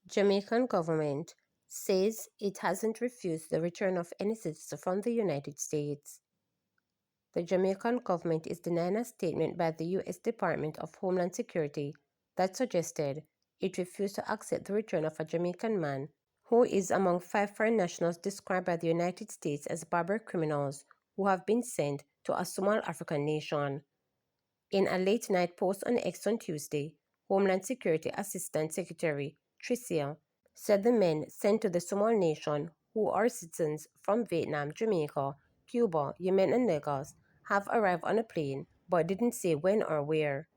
Jamaican government says it hasn't refused the return of any citizen from the United States. The Jamaican government is denying a statement by the U.S. Department of Homeland Security that suggested it refused to accept the return of a Jamaican man who is among 5 foreign nationals described by the United States as barbaric criminals who have been sent to a small African nation. In a late-night post on X on Tuesday, Homeland Security Assistant Secretary Tricia said the men sent to the small nation, who are citizens from Vietnam, Jamaica, Cuba, Yemen, and Lagos, have arrived on a plane but didn't say when or where.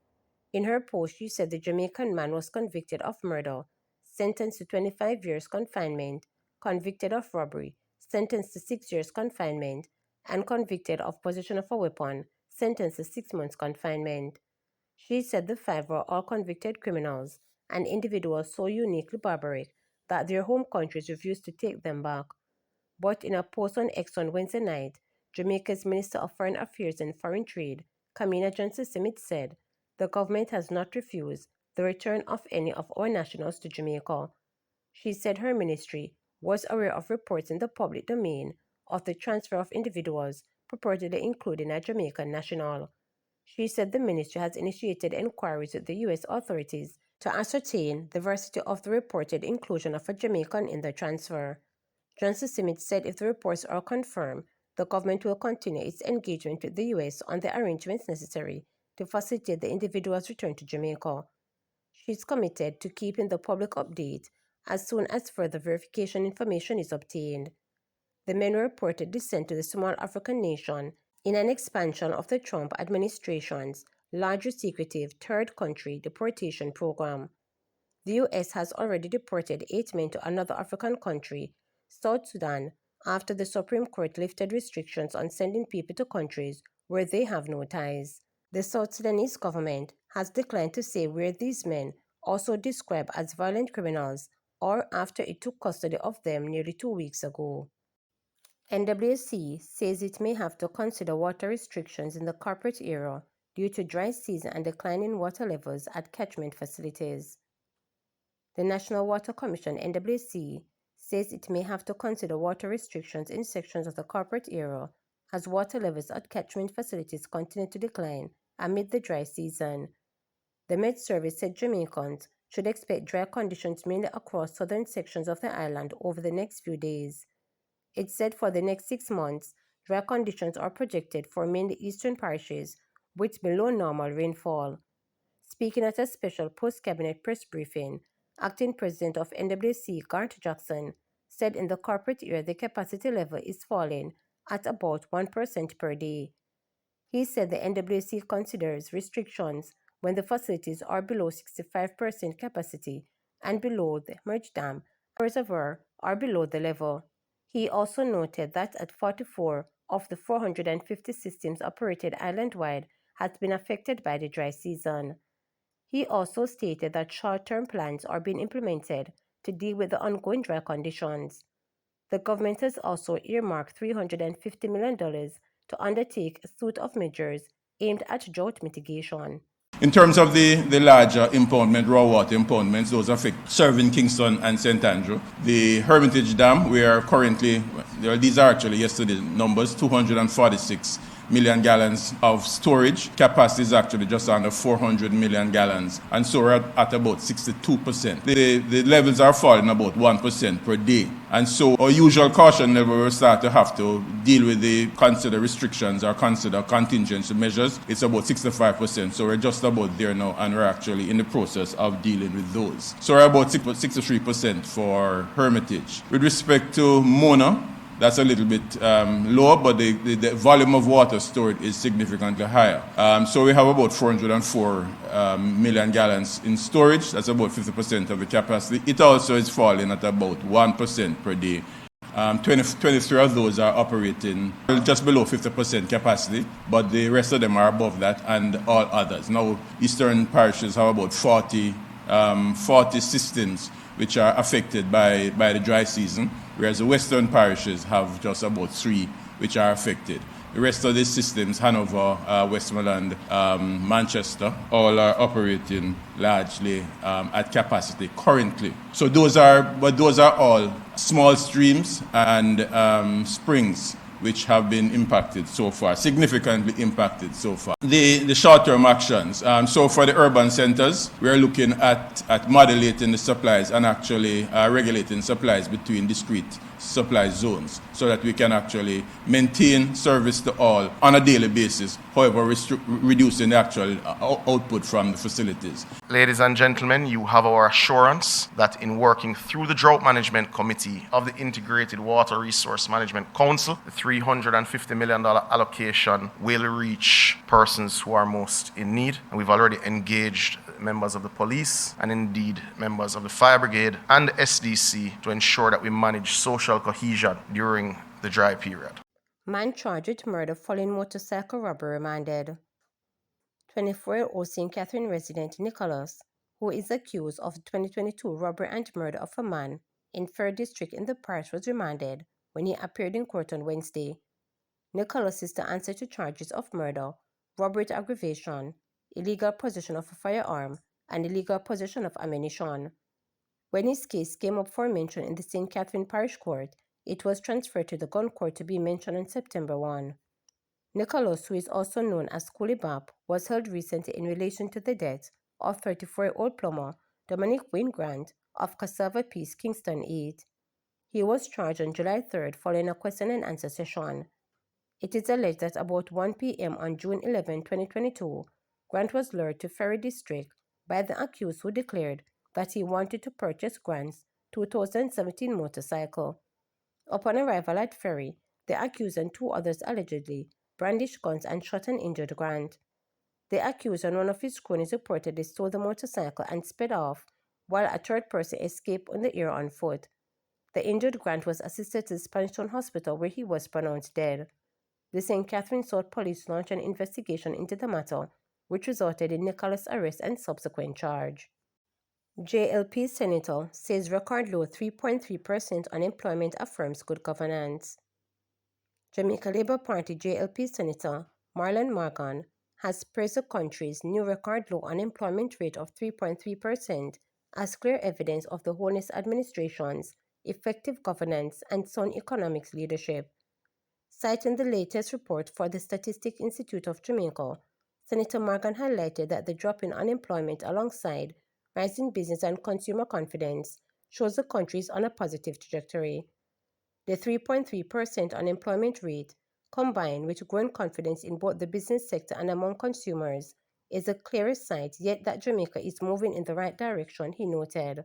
In her post, she said the Jamaican man was convicted of murder, sentenced to 25 years confinement, convicted of robbery, sentenced to 6 years confinement, and convicted of possession of a weapon, sentenced to 6 months confinement. She said the 5 were all convicted criminals and individuals so uniquely barbaric that their home countries refused to take them back. But in a post on X on Wednesday night, Jamaica's Minister of Foreign Affairs and Foreign Trade, Kamina Johnson-Smith, said the government has not refused the return of any of our nationals to Jamaica. She said her ministry was aware of reports in the public domain of the transfer of individuals purportedly including a Jamaican national. She said the ministry has initiated inquiries with the U.S. authorities to ascertain the veracity of the reported inclusion of a Jamaican in the transfer. Johnson-Smith said if the reports are confirmed, the government will continue its engagement with the U.S. on the arrangements necessary to facilitate the individual's return to Jamaica. She is committed to keeping the public updated as soon as further verification information is obtained. The men were reportedly sent to the small African nation in an expansion of the Trump administration's largely secretive third country deportation program. The U.S. has already deported 8 men to another African country, South Sudan, after the Supreme Court lifted restrictions on sending people to countries where they have no ties. The South Sudanese government has declined to say where these men, also described as violent criminals, are after it took custody of them nearly 2 weeks ago. NWC says it may have to consider water restrictions in the corporate area due to dry season and declining water levels at catchment facilities. The National Water Commission, NWC, says it may have to consider water restrictions in sections of the corporate area as water levels at catchment facilities continue to decline amid the dry season. The Met Service said Jamaicans should expect dry conditions mainly across southern sections of the island over the next few days. It said for the next 6 months, dry conditions are projected for mainly eastern parishes with below normal rainfall. Speaking at a special post-cabinet press briefing, Acting President of NWC, Garth Jackson, said in the corporate area the capacity level is falling at about 1% per day. He said the NWC considers restrictions when the facilities are below 65% capacity and below the merge dam and reservoir are below the level. He also noted that at 44 of the 450 systems operated island-wide has been affected by the dry season. He also stated that short-term plans are being implemented to deal with the ongoing dry conditions. The government has also earmarked $350 million to undertake a suite of measures aimed at drought mitigation. In terms of the larger impoundment, raw water impoundments, those affect Serving, Kingston, and St. Andrew. The Hermitage Dam, we are currently, these are actually yesterday's numbers, 246 million gallons of storage. Capacity is actually just under 400 million gallons, and so we're at about 62%. The levels are falling about 1% per day, and so our usual caution level will start to have to deal with consider restrictions or consider contingency measures. It's about 65%, so we're just about there now, and we're actually in the process of dealing with those. So we're about 63% for Hermitage. With respect to Mona, that's a little bit lower, but the volume of water stored is significantly higher. So we have about 404 million gallons in storage. That's about 50% of the capacity. It also is falling at about 1% per day. 23 of those are operating just below 50% capacity, but the rest of them are above that, and all others. Now, eastern parishes have about 40 systems which are affected by the dry season, whereas the western parishes have just about 3 which are affected. The rest of the systems, Hanover, Westmoreland, Manchester, all are operating largely at capacity currently. So those are all small streams and springs which have been impacted so far, significantly impacted so far. The short-term actions, so for the urban centers, we are looking at modulating the supplies and actually regulating supplies between discrete supply zones so that we can actually maintain service to all on a daily basis, however reducing the actual output from the facilities. Ladies and gentlemen, you have our assurance that in working through the Drought Management Committee of the Integrated Water Resource Management Council, the $350 million allocation will reach persons who are most in need. And we've already engaged members of the police and indeed members of the fire brigade and SDC to ensure that we manage social cohesion during the dry period. Man charged with murder following motorcycle robbery remanded. 24-year-old St. Catherine resident Nicholas, who is accused of the 2022 robbery and murder of a man in Fair District in the parish, was remanded when he appeared in court on Wednesday. Nicholas is to answer to charges of murder, robbery with aggravation, illegal possession of a firearm, and illegal possession of ammunition. When his case came up for mention in the St. Catherine Parish Court, it was transferred to the Gun Court to be mentioned on September 1. Nicholas, who is also known as Coolie Bap, was held recently in relation to the death of 34-year-old plumber Dominic Wayne Grant of Cassava Peace, Kingston 8. He was charged on July 3rd following a question and answer session. It is alleged that about 1 p.m. on June 11, 2022, Grant was lured to Ferry District by the accused, who declared that he wanted to purchase Grant's 2017 motorcycle. Upon arrival at Ferry, the accused and 2 others allegedly brandished guns and shot and injured Grant. The accused and one of his cronies reportedly stole the motorcycle and sped off, while a third person escaped in the air on foot. The injured Grant was assisted to the Spanish Town Hospital, where he was pronounced dead. The St. Catherine South Police launched an investigation into the matter, which resulted in Nicholas' arrest and subsequent charge. JLP Senator says record low 3.3% unemployment affirms good governance. Jamaica Labour Party JLP Senator Marlon Morgan has praised the country's new record low unemployment rate of 3.3% as clear evidence of the Holness administration's effective governance and sound economics leadership. Citing the latest report for the Statistics Institute of Jamaica, Senator Morgan highlighted that the drop in unemployment alongside rising business and consumer confidence shows the country is on a positive trajectory. The 3.3% unemployment rate, combined with growing confidence in both the business sector and among consumers, is a clear sign yet that Jamaica is moving in the right direction, he noted.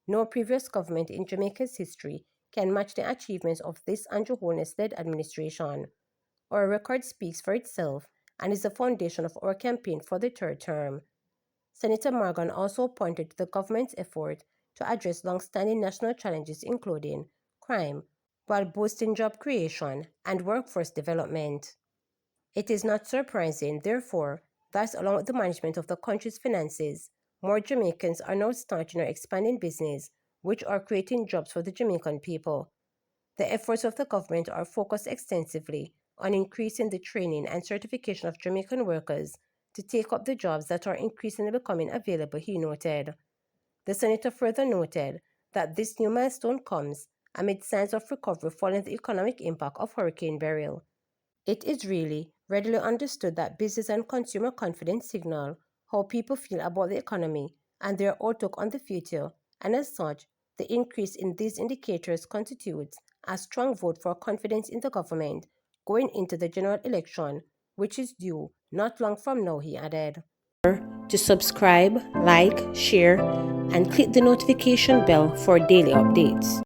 No previous government in Jamaica's history can match the achievements of this Andrew Holness-led administration. Our record speaks for itself and is the foundation of our campaign for the 3rd term. Senator Morgan also pointed to the government's effort to address long-standing national challenges including crime, while boosting job creation and workforce development. It is not surprising, therefore, that along with the management of the country's finances, more Jamaicans are now starting or expanding business, which are creating jobs for the Jamaican people. The efforts of the government are focused extensively on increasing the training and certification of Jamaican workers to take up the jobs that are increasingly becoming available, he noted. The senator further noted that this new milestone comes amid signs of recovery following the economic impact of Hurricane Beryl. It is really readily understood that business and consumer confidence signal how people feel about the economy and their outlook on the future, and as such, the increase in these indicators constitutes a strong vote for confidence in the government going into the general election, which is due not long from now, he added. To subscribe, like, share, and click the notification bell for daily updates.